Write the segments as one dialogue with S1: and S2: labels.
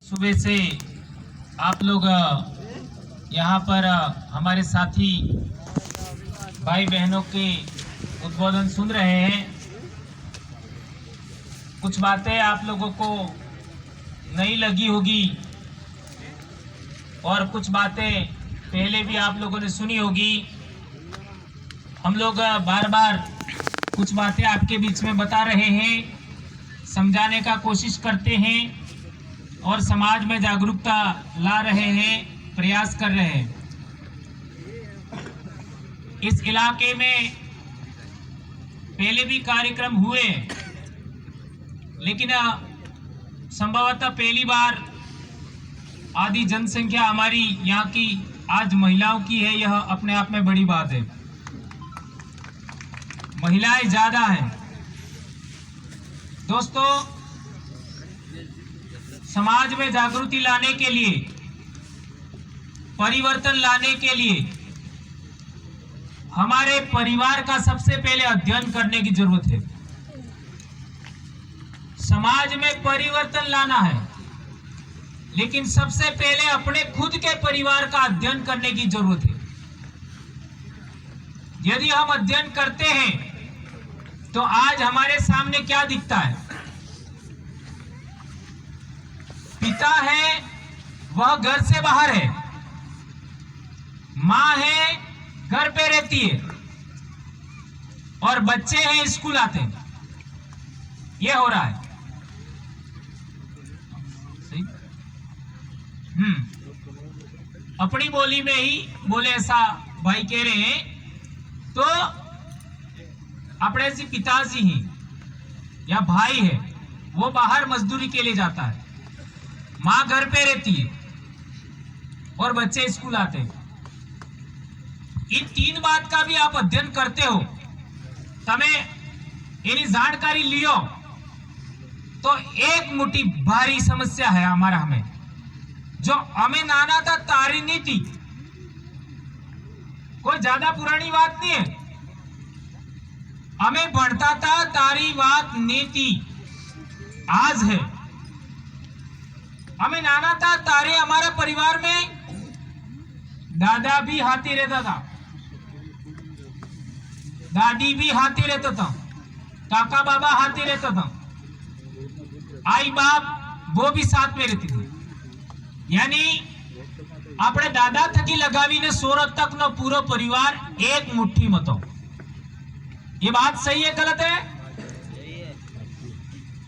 S1: सुबह से आप लोग यहाँ पर हमारे साथी भाई बहनों के उद्बोधन सुन रहे हैं। कुछ बातें आप लोगों को नई लगी होगी और कुछ बातें पहले भी आप लोगों ने सुनी होगी। हम लोग बार बार कुछ बातें आपके बीच में बता रहे हैं, समझाने का कोशिश करते हैं और समाज में जागरूकता ला रहे हैं, प्रयास कर रहे हैं। इस इलाके में पहले भी कार्यक्रम हुए, लेकिन संभवतः पहली बार आधी जनसंख्या हमारी यहाँ की आज महिलाओं की है। यह अपने आप में बड़ी बात है। महिलाएं ज्यादा हैं। दोस्तों, समाज में जागृति लाने के लिए, परिवर्तन लाने के लिए हमारे परिवार का सबसे पहले अध्ययन करने की जरूरत है। समाज में परिवर्तन लाना है, लेकिन सबसे पहले अपने खुद के परिवार का अध्ययन करने की जरूरत है। यदि हम अध्ययन करते हैं तो आज हमारे सामने क्या दिखता है? पिता है वह घर से बाहर है, मां है घर पे रहती है और बच्चे हैं स्कूल आते हैं। यह हो रहा है। सही? अपनी बोली में ही बोले, ऐसा भाई कह रहे हैं। तो अपने से पिताजी ही या भाई है, वो बाहर मजदूरी के लिए जाता है, मां घर पे रहती है और बच्चे स्कूल आते हैं। इन तीन बात का भी आप अध्ययन करते हो, तमे एनी जानकारी लियो तो एक मोटी भारी समस्या है हमारा हमें, जो हमें नाना था तारी नीति। कोई ज्यादा पुरानी बात नहीं है। हमें बढ़ता था तारी बात नीति आज है। हमें नाना था तारे हमारे परिवार में दादा भी हाथी रहता था, दादी भी हाथी रहता था, काका बाबा हाथी रहता था, आई बाप वो भी साथ में रहती थी। यानी अपने दादा थकी लगावीने 16 तक न पूरा परिवार एक मुट्ठी में तो। ये बात सही है गलत है?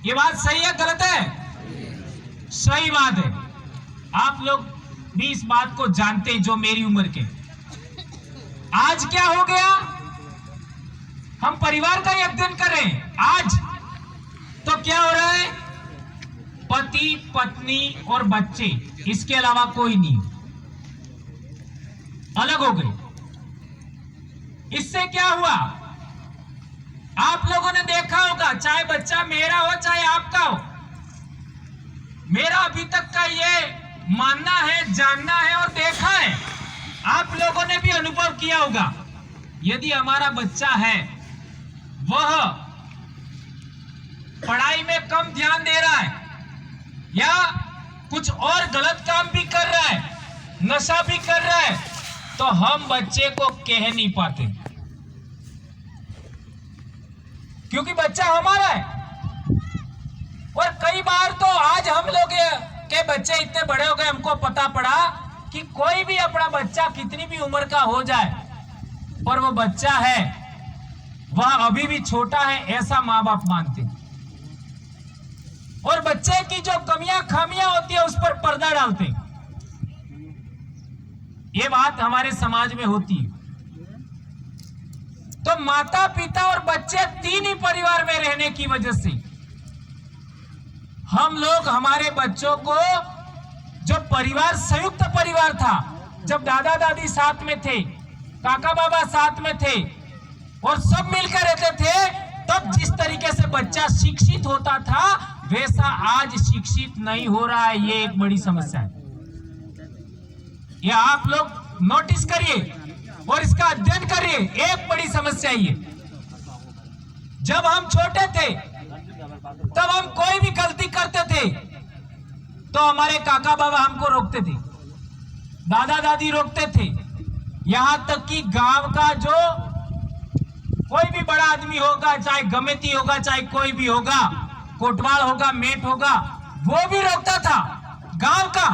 S1: ये बात सही है गलत है? सही बात है। आप लोग भी इस बात को जानते हैं जो मेरी उम्र के। आज क्या हो गया? हम परिवार का ही अध्ययन कर रहे हैं। आज तो क्या हो रहा है? पति पत्नी और बच्चे, इसके अलावा कोई नहीं, अलग हो गए। इससे क्या हुआ? आप लोगों ने देखा होगा, चाहे बच्चा मेरा हो चाहे आपका हो, मेरा अभी तक का ये मानना है, जानना है और देखा है, आप लोगों ने भी अनुभव किया होगा, यदि हमारा बच्चा है वह पढ़ाई में कम ध्यान दे रहा है या कुछ और गलत काम भी कर रहा है, नशा भी कर रहा है, तो हम बच्चे को कह नहीं पाते, क्योंकि बच्चा हमारा है। और कई बार तो आज हम लोग के बच्चे इतने बड़े हो गए, हमको पता पड़ा कि कोई भी अपना बच्चा कितनी भी उम्र का हो जाए और वो बच्चा है, वह अभी भी छोटा है, ऐसा माँ बाप मानते। और बच्चे की जो कमियां खामियां होती है उस पर पर्दा डालते। ये बात हमारे समाज में होती है। तो माता पिता और बच्चे तीन ही परिवार में रहने की वजह से हम लोग हमारे बच्चों को, जो परिवार संयुक्त परिवार था, जब दादा दादी साथ में थे, काका बाबा साथ में थे और सब मिलकर रहते थे, तब जिस तरीके से बच्चा शिक्षित होता था वैसा आज शिक्षित नहीं हो रहा है। ये एक बड़ी समस्या है। ये आप लोग नोटिस करिए और इसका अध्ययन करिए। एक बड़ी समस्या ये, जब हम छोटे थे तब हम कोई भी गलती करते थे तो हमारे काका बाबा हमको रोकते थे, दादा दादी रोकते थे, यहां तक कि गांव का जो कोई भी बड़ा आदमी होगा, चाहे गमेती होगा, चाहे कोई भी होगा, कोटवाल होगा, मेट होगा, वो भी रोकता था। गांव का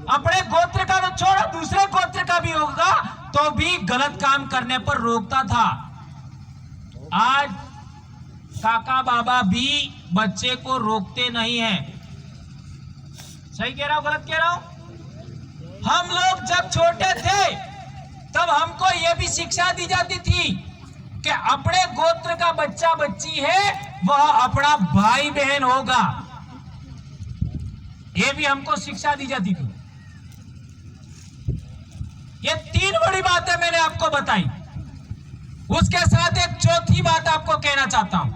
S1: अपने गोत्र का तो छोड़ो, दूसरे गोत्र का भी होगा तो भी गलत काम करने पर रोकता था। आज काका बाबा भी बच्चे को रोकते नहीं है। सही कह रहा हूं, गलत कह रहा हूं? हम लोग जब छोटे थे तब हमको यह भी शिक्षा दी जाती थी कि अपने गोत्र का बच्चा बच्ची है वह अपना भाई बहन होगा। यह भी हमको शिक्षा दी जाती थी। ये तीन बड़ी बातें मैंने आपको बताई। उसके साथ एक चौथी बात आपको कहना चाहता हूं।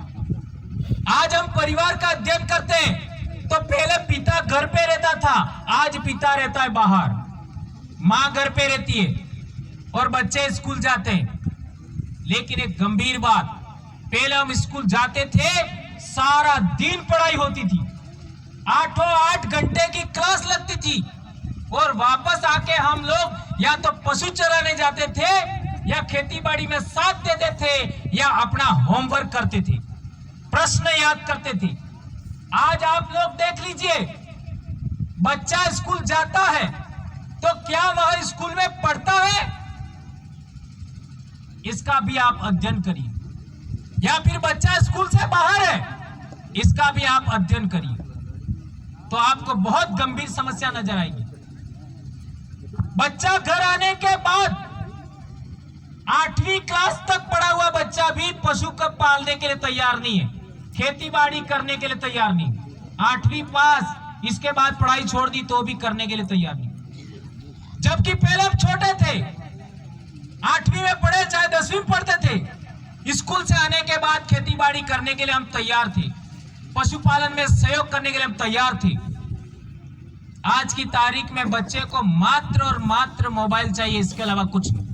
S1: आज हम परिवार का अध्ययन करते हैं तो पहले पिता घर पे रहता था, आज पिता रहता है बाहर, मां घर पे रहती है और बच्चे स्कूल जाते हैं। लेकिन एक गंभीर बात, पहले हम स्कूल जाते थे, सारा दिन पढ़ाई होती थी, 8 घंटे की क्लास लगती थी और वापस आके हम लोग या तो पशु चराने जाते थे या खेतीबाड़ी में साथ देते थे या अपना होमवर्क करते थे, प्रश्न याद करते थे। आज आप लोग देख लीजिए, बच्चा स्कूल जाता है तो क्या वह स्कूल में पढ़ता है? इसका भी आप अध्ययन करिए। या फिर बच्चा स्कूल से बाहर है, इसका भी आप अध्ययन करिए, तो आपको बहुत गंभीर समस्या नजर आएगी। बच्चा घर आने के बाद 8वीं क्लास तक पढ़ा हुआ बच्चा भी पशु को पालने के लिए तैयार नहीं है, खेतीबाड़ी करने के लिए तैयार नहीं। 8वीं पास, इसके बाद पढ़ाई छोड़ दी तो भी करने के लिए तैयार नहीं। जबकि पहले हम छोटे थे, 8वीं में पढ़े चाहे 10वीं में पढ़ते थे, स्कूल से आने के बाद खेतीबाड़ी करने के लिए हम तैयार थे, पशुपालन में सहयोग करने के लिए हम तैयार थे। आज की तारीख में बच्चे को मात्र और मात्र मोबाइल चाहिए, इसके अलावा कुछ नहीं,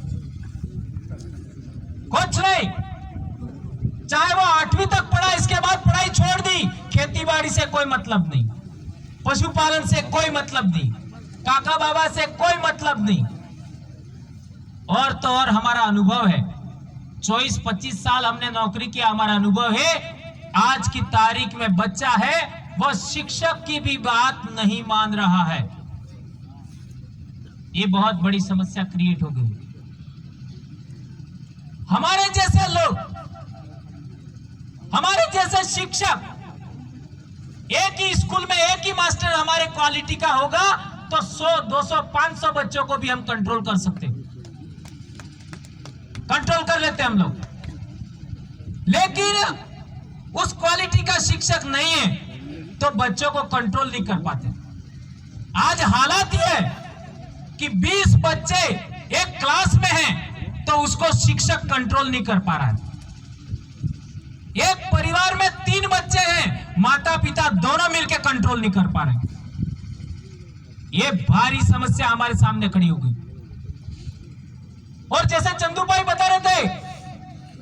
S1: कुछ नहीं। चाहे वो 8वीं तक पढ़ा, इसके बाद पढ़ाई छोड़ दी, खेतीबाड़ी से कोई मतलब नहीं, पशुपालन से कोई मतलब नहीं, काका बाबा से कोई मतलब नहीं। और तो और हमारा अनुभव है, 24-25 साल हमने नौकरी किया, हमारा अनुभव है, आज की तारीख में बच्चा है वह शिक्षक की भी बात नहीं मान रहा है। ये बहुत बड़ी समस्या क्रिएट हो गई। हमारे जैसे लोग, हमारे जैसे शिक्षक, एक ही स्कूल में एक ही मास्टर हमारे क्वालिटी का होगा तो 100, 200, 500 बच्चों को भी हम कंट्रोल कर सकते, कंट्रोल कर लेते हम लोग। लेकिन उस क्वालिटी का शिक्षक नहीं है तो बच्चों को कंट्रोल नहीं कर पाते। आज हालात ये है कि 20 बच्चे एक क्लास में हैं तो उसको शिक्षक कंट्रोल नहीं कर पा रहा है। एक परिवार में 3 बच्चे हैं, माता पिता दोनों मिलकर कंट्रोल नहीं कर पा रहे। ये भारी समस्या हमारे सामने खड़ी हो गई। और जैसे चंदू भाई बता रहे थे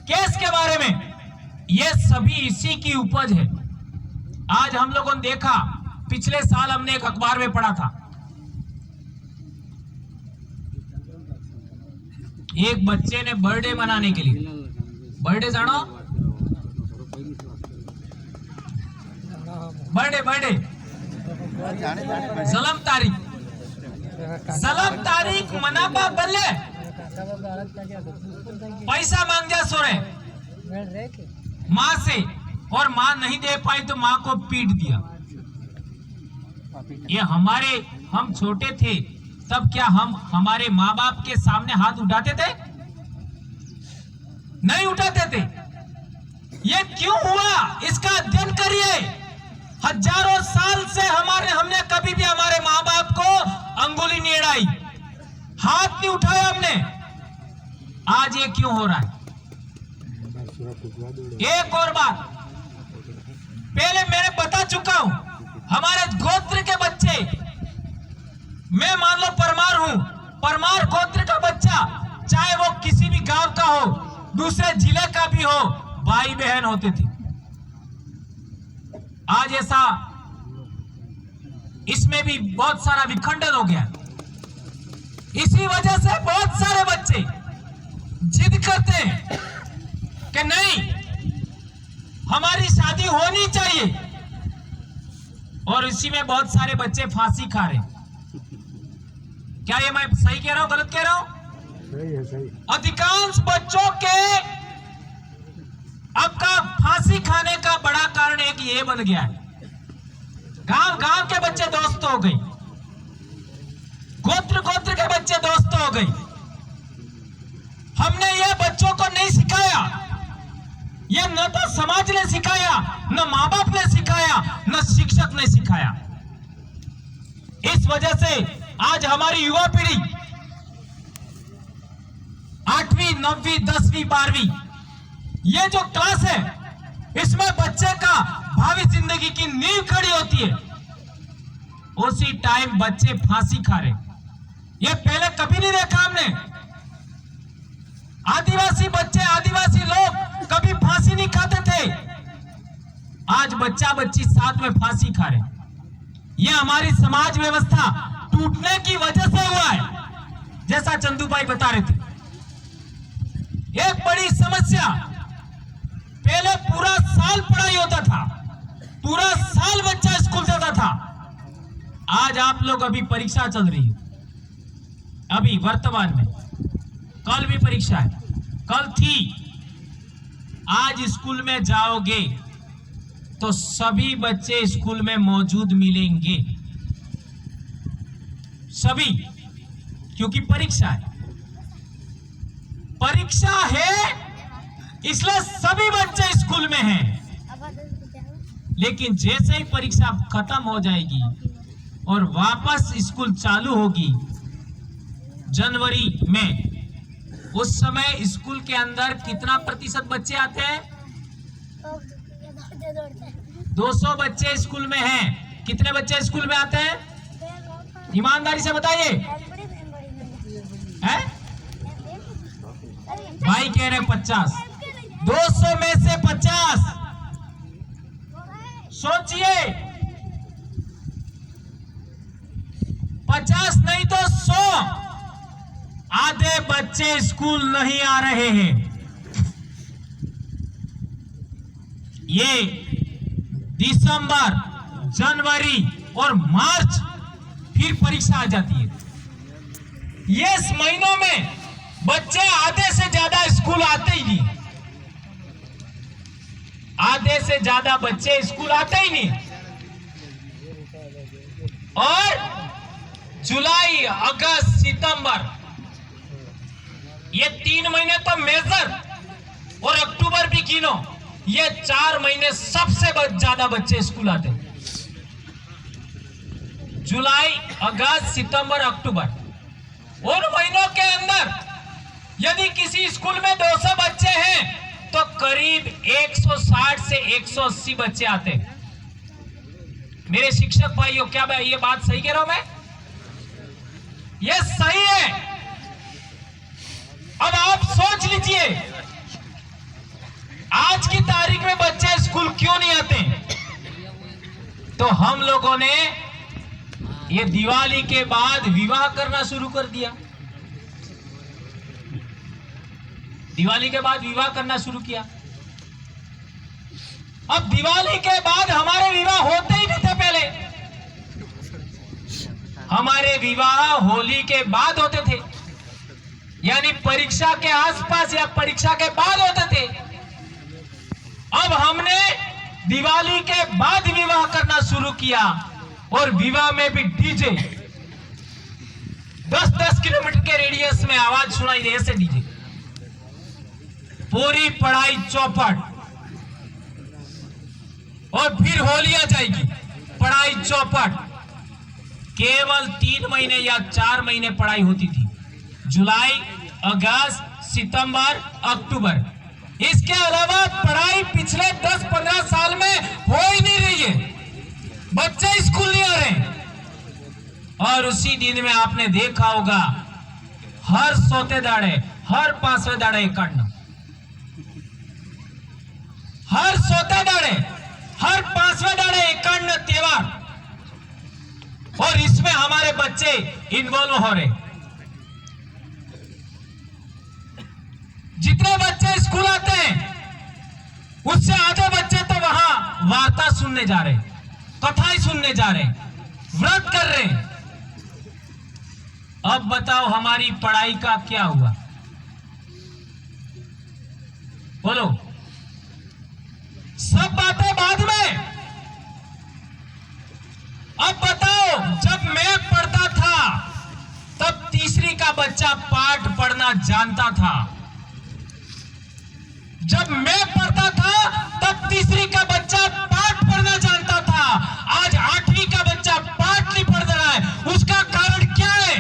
S1: केस के बारे में, ये सभी इसी की उपज है। आज हम लोगों ने देखा, पिछले साल हमने एक अखबार में पढ़ा था, एक बच्चे ने बर्थडे मनाने के लिए, बर्थडे जानो, बर्थडे जलम तारीख मनापा बल्ले पैसा मांग जा सो रहे मां से, और मां नहीं दे पाई तो मां को पीट दिया। ये हम छोटे थे तब क्या हम हमारे माँ बाप के सामने हाथ उठाते थे? नहीं उठाते थे। ये क्यों हुआ, इसका अध्ययन करिए। हजारों साल से हमने कभी भी हमारे माँ बाप को अंगुली नहीं अड़ाई, हाथ नहीं उठाया हमने। आज ये क्यों हो रहा है? एक और बात पहले मैंने बता चुका हूं, हमारे गोत्र के बच्चे, मैं मान लो परमार हूं, परमार गोत्र का बच्चा, चाहे वो किसी भी गांव का हो, दूसरे जिले का भी हो, भाई बहन होते थे। आज ऐसा इसमें भी बहुत सारा विखंडन हो गया। इसी वजह से बहुत सारे बच्चे जिद करते हैं कि नहीं, हमारी शादी होनी चाहिए, और इसी में बहुत सारे बच्चे फांसी खा रहे हैं। क्या ये मैं सही कह रहा हूं, गलत कह रहा हूं?
S2: सही है, सही।
S1: अधिकांश बच्चों के आपका फांसी खाने का बड़ा कारण एक ये बन गया है, गांव गांव के बच्चे दोस्त हो गए, गोत्र गोत्र के बच्चे दोस्त हो गए। हमने ये बच्चों को नहीं सिखाया, ये न तो समाज ने सिखाया, न मां बाप ने सिखाया, न शिक्षक ने सिखाया। इस वजह से आज हमारी युवा पीढ़ी 8वीं 9वीं 10वीं 12वीं ये जो क्लास है, इसमें बच्चे का भावी जिंदगी की नींव खड़ी होती है, उसी टाइम बच्चे फांसी खा रहे। ये पहले कभी नहीं देखा हमने। आदिवासी बच्चे, आदिवासी लोग कभी फांसी नहीं खाते थे, आज बच्चा बच्ची साथ में फांसी खा रहे। ये हमारी समाज व्यवस्था टूटने की वजह से हुआ है, जैसा चंदू भाई बता रहे थे। एक बड़ी समस्या, पहले पूरा साल पढ़ाई होता था, पूरा साल बच्चा स्कूल जाता था। आज आप लोग अभी परीक्षा चल रही है, अभी वर्तमान में, कल भी परीक्षा है, कल थी। आज स्कूल में जाओगे तो सभी बच्चे स्कूल में मौजूद मिलेंगे, सभी, क्योंकि परीक्षा है। परीक्षा है इसलिए सभी बच्चे स्कूल में हैं। लेकिन जैसे ही परीक्षा खत्म हो जाएगी और वापस स्कूल चालू होगी जनवरी में, उस समय स्कूल के अंदर कितना प्रतिशत बच्चे आते हैं? 200 बच्चे स्कूल में हैं। कितने बच्चे स्कूल में आते हैं? ईमानदारी से बताइए। हैं? भाई कह रहे 50। 200 में से 50, सोचिए, 50 नहीं तो 100 आधे बच्चे स्कूल नहीं आ रहे हैं। ये दिसंबर, जनवरी और मार्च फिर परीक्षा आ जाती है। ये इस महीनों में बच्चे आधे से ज्यादा स्कूल आते ही नहीं, आधे से ज्यादा बच्चे स्कूल आते ही नहीं। और जुलाई, अगस्त, सितंबर, ये 3 महीने तो मेजर, और अक्टूबर भी गिनो, ये 4 महीने सबसे ज्यादा बच्चे स्कूल आते हैं। जुलाई, अगस्त, सितंबर, अक्टूबर, उन महीनों के अंदर यदि किसी स्कूल में 200 बच्चे हैं तो करीब 160 से 180 बच्चे आते हैं। मेरे शिक्षक भाइयों, क्या भाई ये बात सही कह रहा हूं मैं? ये सही है। अब आप सोच लीजिए, आज की तारीख में बच्चे स्कूल क्यों नहीं आते? तो हम लोगों ने ये दिवाली के बाद विवाह करना शुरू कर दिया। दिवाली के बाद विवाह करना शुरू किया। अब दिवाली के बाद हमारे विवाह होते ही नहीं थे। पहले हमारे विवाह होली के बाद होते थे, यानी परीक्षा के आसपास या परीक्षा के बाद होते थे। अब हमने दिवाली के बाद विवाह करना शुरू किया, और विवाह में भी डीजे, 10-10 किलोमीटर के रेडियस में आवाज सुनाई दे, ऐसे डीजे। पूरी पढ़ाई चौपट, और फिर होली आ जाएगी, पढ़ाई चौपट। केवल 3 महीने या 4 महीने पढ़ाई होती थी, जुलाई, अगस्त, सितंबर, अक्टूबर। इसके अलावा पढ़ाई पिछले 10-15 साल में हो ही नहीं रही है। बच्चे स्कूल नहीं आ रहे। और उसी दिन में आपने देखा होगा, हर सोते दाड़े, हर 5वें दाड़े एकांड, हर सोते दाड़े, हर 5वें दाड़े एकांड त्योहार। और इसमें हमारे बच्चे इन्वॉल्व हो रहे। जितने बच्चे स्कूल आते हैं उससे आधे बच्चे तो वहां वार्ता सुनने जा रहे, कथाएं सुनने जा रहे, व्रत कर रहे। अब बताओ हमारी पढ़ाई का क्या हुआ? बोलो। सब बातें बाद में। अब बताओ, जब मैं पढ़ता था तब तीसरी का बच्चा पाठ पढ़ना जानता था। जब मैं पढ़ता था तब तीसरी का बच्चा पाठ पढ़ना जानता था। आज 8वीं का बच्चा पाठ नहीं पढ़ रहा है। उसका कारण क्या है?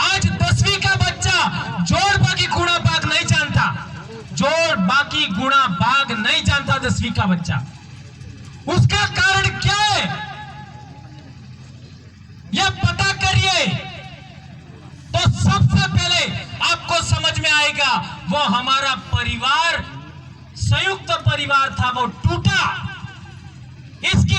S1: आज 10वीं का बच्चा जोड़ बाकी गुणा भाग नहीं जानता। जोड़ बाकी गुणा भाग नहीं जानता 10वीं का बच्चा। उसका कारण क्या है? यह पता करिए तो सबसे पहले आपको समझ में आएगा वो हमारा परिवार संयुक्त परिवार था, वो टूटा। इसकी